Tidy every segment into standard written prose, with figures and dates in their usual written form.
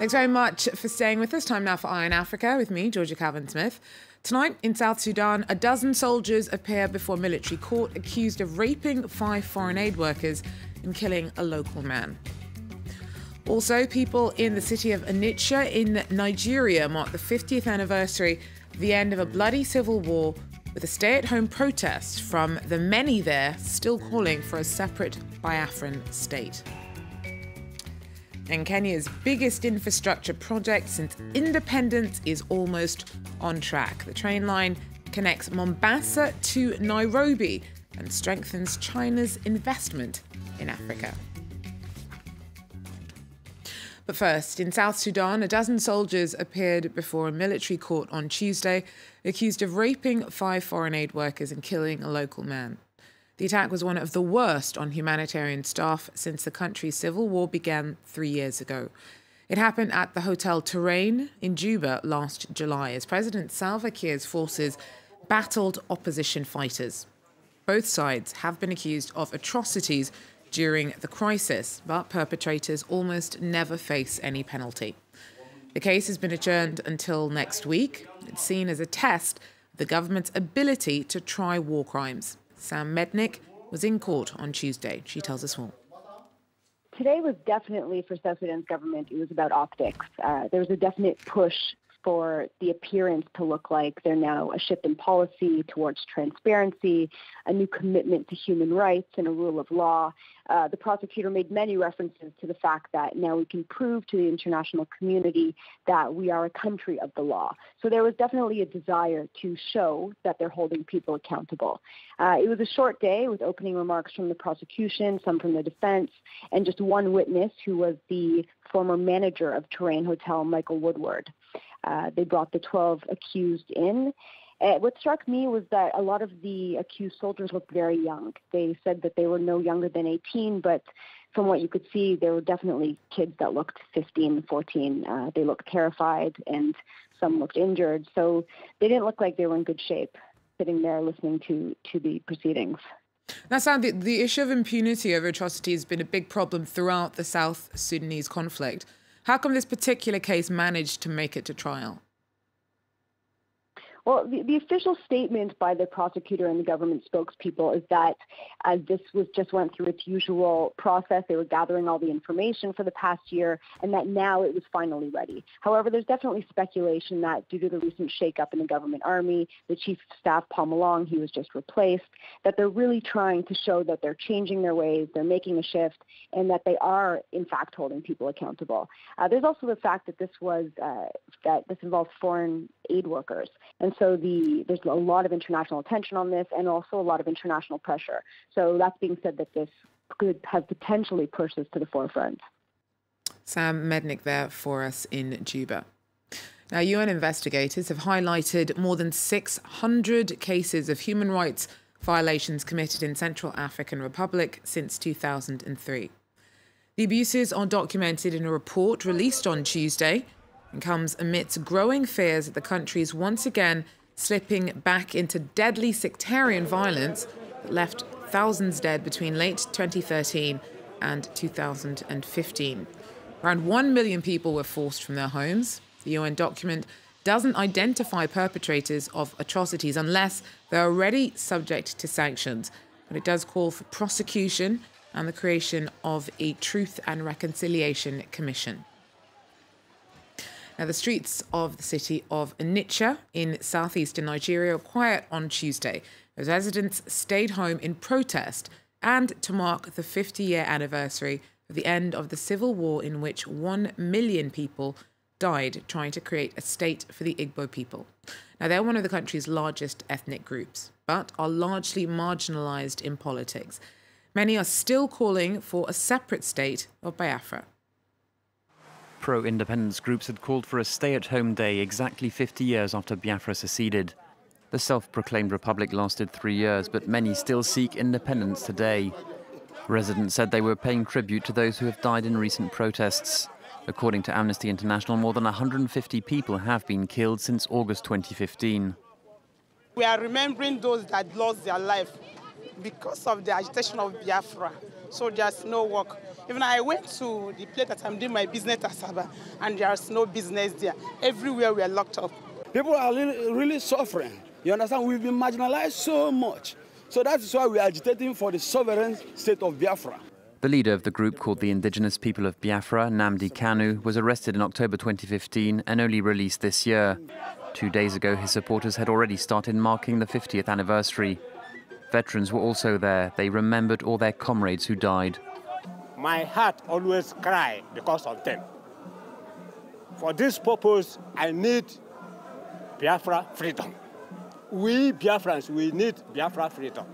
Thanks very much for staying with us. Time now for Eye on Africa with me, Georgia Calvin-Smith. Tonight, in South Sudan, a dozen soldiers appear before military court accused of raping 5 foreign aid workers and killing a local man. Also, people in the city of Onitsha in Nigeria mark the 50th anniversary of the end of a bloody civil war, with a stay-at-home protest from the many there still calling for a separate Biafran state. And Kenya's biggest infrastructure project since independence is almost on track. The train line connects Mombasa to Nairobi and strengthens China's investment in Africa. But first, in South Sudan, a dozen soldiers appeared before a military court on Tuesday, accused of raping 5 foreign aid workers and killing a local man. The attack was one of the worst on humanitarian staff since the country's civil war began 3 years ago. It happened at the Hotel Terrain in Juba last July as President Salva Kiir's forces battled opposition fighters. Both sides have been accused of atrocities during the crisis, but perpetrators almost never face any penalty. The case has been adjourned until next week. It's seen as a test of the government's ability to try war crimes. Sam Mednick was in court on Tuesday. She tells us more. Today was definitely, for South Sudan's government, it was about optics. There was a definite push for the appearance to look like they're now a shift in policy towards transparency, a new commitment to human rights and a rule of law. The prosecutor made many references to the fact that now we can prove to the international community that we are a country of the law. So there was definitely a desire to show that they're holding people accountable. It was a short day with opening remarks from the prosecution, some from the defense, and just one witness who was the former manager of Terrain Hotel, Michael Woodward. They brought the 12 accused in. What struck me was that a lot of the accused soldiers looked very young. They said that they were no younger than 18, but from what you could see, there were definitely kids that looked 15, 14. They looked terrified, and some looked injured. So they didn't look like they were in good shape, sitting there listening to the proceedings. Now, Sam, the issue of impunity over atrocities has been a big problem throughout the South Sudanese conflict. How come this particular case managed to make it to trial? Well, the official statement by the prosecutor and the government spokespeople is that this went through its usual process. They were gathering all the information for the past year, and that now it was finally ready. However, there's definitely speculation that due to the recent shakeup in the government army, the chief of staff, Paul Malong, he was just replaced, that they're really trying to show that they're changing their ways, they're making a shift, and that they are, in fact, holding people accountable. There's also the fact that this involves foreign aid workers. And so there's a lot of international attention on this and also a lot of international pressure. So that's being said that this could have potentially pushed us to the forefront. Sam Mednick there for us in Juba. Now, UN investigators have highlighted more than 600 cases of human rights violations committed in Central African Republic since 2003. The abuses are documented in a report released on Tuesday and comes amidst growing fears that the country is once again slipping back into deadly sectarian violence that left thousands dead between late 2013 and 2015. Around 1 million people were forced from their homes. The UN document doesn't identify perpetrators of atrocities unless they're already subject to sanctions, but it does call for prosecution and the creation of a Truth and Reconciliation Commission. Now, the streets of the city of Onitsha in southeastern Nigeria were quiet on Tuesday as residents stayed home in protest and to mark the 50-year anniversary of the end of the civil war in which 1 million people died trying to create a state for the Igbo people. Now, they're one of the country's largest ethnic groups, but are largely marginalized in politics. Many are still calling for a separate state of Biafra. Pro-independence groups had called for a stay-at-home day exactly 50 years after Biafra seceded. The self-proclaimed republic lasted 3 years, but many still seek independence today. Residents said they were paying tribute to those who have died in recent protests. According to Amnesty International, more than 150 people have been killed since August 2015. We are remembering those that lost their life because of the agitation of Biafra. So there's no work. Even I went to the place that I'm doing my business at Sabah, and there's no business there. Everywhere we are locked up. People are really suffering. You understand? We've been marginalized so much. So that is why we are agitating for the sovereign state of Biafra. The leader of the group, called the Indigenous People of Biafra, Nnamdi Kanu, was arrested in October 2015 and only released this year. 2 days ago, his supporters had already started marking the 50th anniversary. Veterans were also there. They remembered all their comrades who died. My heart always cries because of them. For this purpose, I need Biafra freedom. We Biafrans, we need Biafra freedom.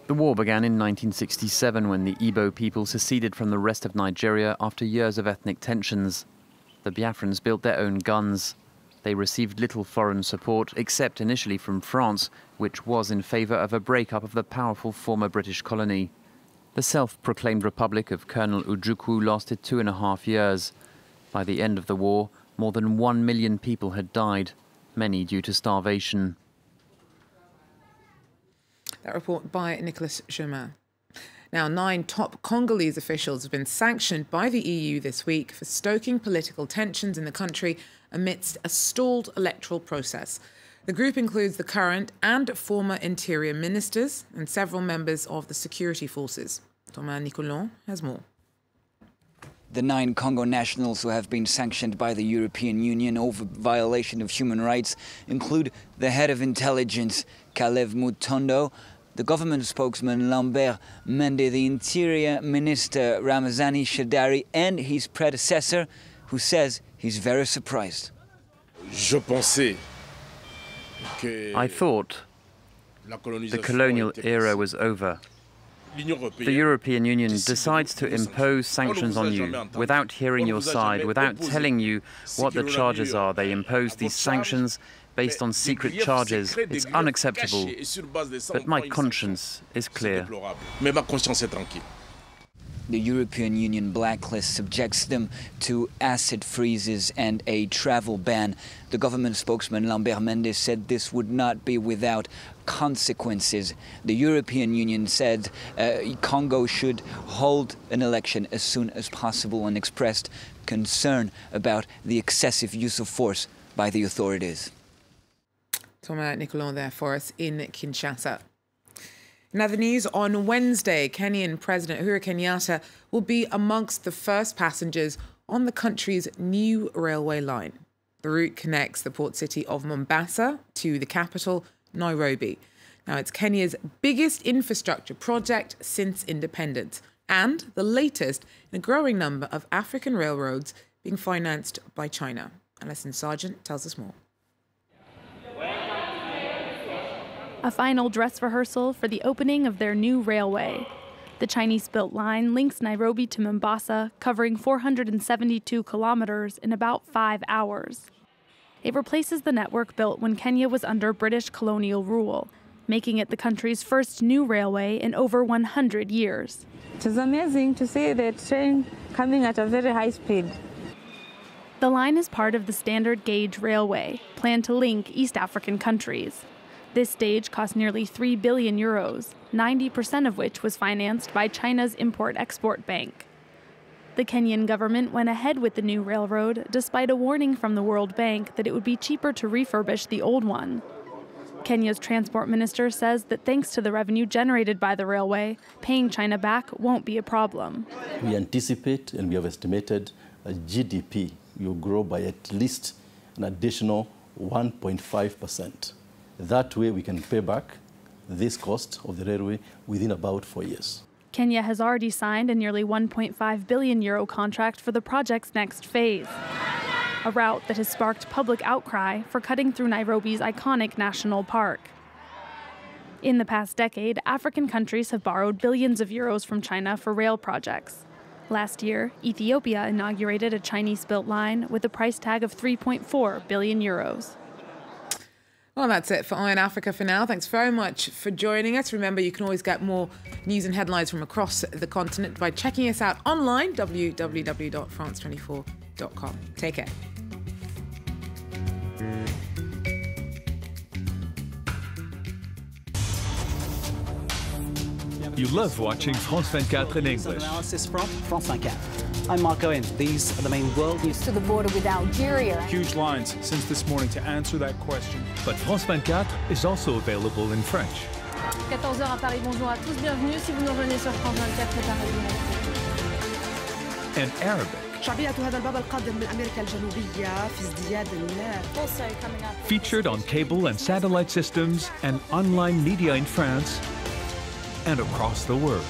The war began in 1967 when the Igbo people seceded from the rest of Nigeria after years of ethnic tensions. The Biafrans built their own guns. They received little foreign support, except initially from France, which was in favour of a breakup of the powerful former British colony. The self-proclaimed Republic of Colonel Ojukwu lasted 2.5 years. By the end of the war, more than 1 million people had died, many due to starvation. That report by Nicholas Germain. Now, 9 top Congolese officials have been sanctioned by the EU this week for stoking political tensions in the country amidst a stalled electoral process. The group includes the current and former interior ministers and several members of the security forces. Thomas Nicolon has more. The 9 Congo nationals who have been sanctioned by the European Union over violation of human rights include the head of intelligence, Kalev Mutondo, the government spokesman Lambert Mende, the interior minister Ramazani Shadari, and his predecessor, who says he's very surprised. I thought the colonial era was over. The European Union decides to impose sanctions on you without hearing your side, without telling you what the charges are. They impose these sanctions based on secret charges. It's unacceptable, but my conscience is clear. The European Union blacklist subjects them to acid freezes and a travel ban. The government spokesman Lambert Mende said this would not be without consequences. The European Union said Congo should hold an election as soon as possible and expressed concern about the excessive use of force by the authorities. Thomas Nicolon there for us in Kinshasa. In other news, on Wednesday, Kenyan President Uhuru Kenyatta will be amongst the first passengers on the country's new railway line. The route connects the port city of Mombasa to the capital, Nairobi. Now, it's Kenya's biggest infrastructure project since independence and the latest in a growing number of African railroads being financed by China. Alison Sargent tells us more. A final dress rehearsal for the opening of their new railway. The Chinese-built line links Nairobi to Mombasa, covering 472 kilometers in about 5 hours. It replaces the network built when Kenya was under British colonial rule, making it the country's first new railway in over 100 years. It was amazing to see the train coming at a very high speed. The line is part of the standard gauge railway, planned to link East African countries. This stage cost nearly 3 billion euros, 90% of which was financed by China's Import-Export Bank. The Kenyan government went ahead with the new railroad, despite a warning from the World Bank that it would be cheaper to refurbish the old one. Kenya's transport minister says that thanks to the revenue generated by the railway, paying China back won't be a problem. We anticipate and we have estimated a GDP will grow by at least an additional 1.5%. That way we can pay back this cost of the railway within about 4 years. Kenya has already signed a nearly 1.5 billion euro contract for the project's next phase, a route that has sparked public outcry for cutting through Nairobi's iconic national park. In the past decade, African countries have borrowed billions of euros from China for rail projects. Last year, Ethiopia inaugurated a Chinese-built line with a price tag of 3.4 billion euros. Well, that's it for Eye on Africa for now. Thanks very much for joining us. Remember, you can always get more news and headlines from across the continent by checking us out online, www.france24.com. Take care. You love watching France 24 in English. Analysis from France 24. I'm Mark Owen. These are the main world news. To the border with Algeria. Huge lines since this morning to answer that question. But France 24 is also available in French. 14h à Paris, bonjour à tous, bienvenue si vous nous rejoignez sur France 24, préparez-vous. And Arabic. شعبية هذا الباب القادم من أمريكا الجنوبية في ازدياد المناخ. Also coming up. Featured on cable and satellite systems and online media in France and across the world.